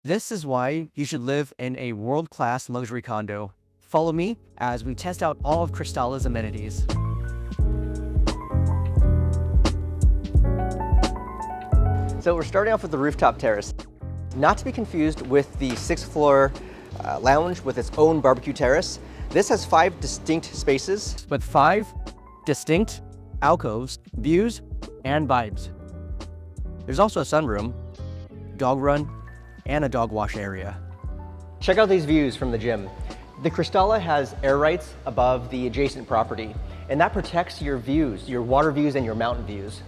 This is why you should live in a world-class luxury condo. Follow me as we test out all of Cristalla's amenities. So we're starting off with the rooftop terrace. Not to be confused with the 6th floor lounge with its own barbecue terrace. This has 5 distinct spaces with 5 distinct alcoves, views, and vibes. There's also a sunroom, dog run, and a dog wash area. Check out these views from the gym. The Cristalla has air rights above the adjacent property, and that protects your views, your water views and your mountain views.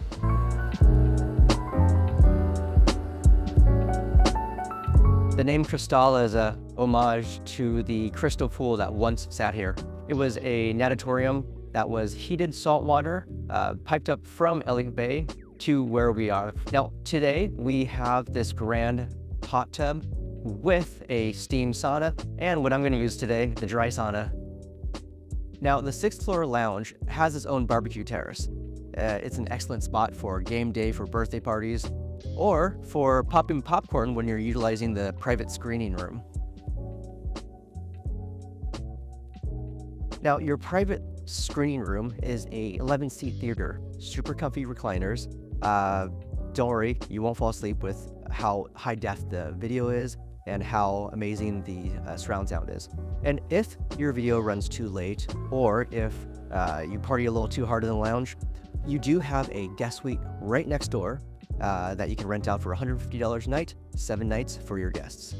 The name Cristalla is a homage to the crystal pool that once sat here. It was a natatorium that was heated salt water piped up from Elliott Bay to where we are. Now, today we have this grand hot tub with a steam sauna and what I'm going to use today, the dry sauna. Now, the 6th floor lounge has its own barbecue terrace. It's an excellent spot for game day, for birthday parties, or for popping popcorn when you're utilizing the private screening room. Now, your private screening room is a 11-seat theater, super comfy recliners. Don't worry, you won't fall asleep with how high def the video is and how amazing the surround sound is. And if your video runs too late, or if you party a little too hard in the lounge, you do have a guest suite right next door that you can rent out for $150 a night, 7 nights for your guests.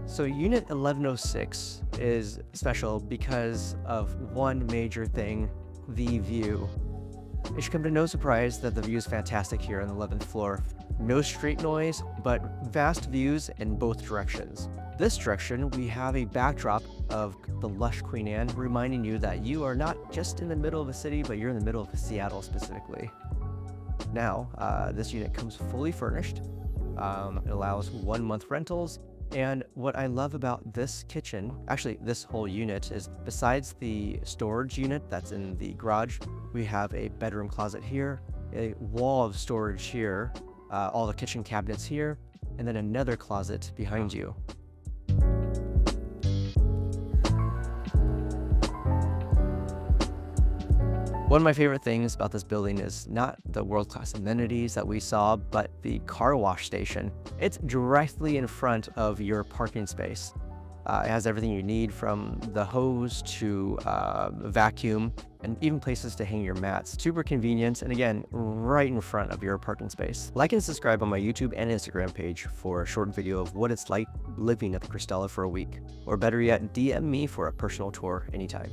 So Unit 1106 is special because of one major thing, the view. It should come to no surprise that the view is fantastic here on the 11th floor. No street noise, but vast views in both directions. This direction, we have a backdrop of the lush Queen Anne, reminding you that you are not just in the middle of a city, but you're in the middle of Seattle specifically. Now, this unit comes fully furnished. It allows 1-month rentals. And what I love about this kitchen, actually this whole unit, is besides the storage unit that's in the garage, we have a bedroom closet here, a wall of storage here, all the kitchen cabinets here, and then another closet behind you. One of my favorite things about this building is not the world-class amenities that we saw, but the car wash station. It's directly in front of your parking space. It has everything you need, from the hose to vacuum, and even places to hang your mats. Super convenient, and again, right in front of your parking space. Like and subscribe on my YouTube and Instagram page for a short video of what it's like living at the Cristalla for a week. Or better yet, DM me for a personal tour anytime.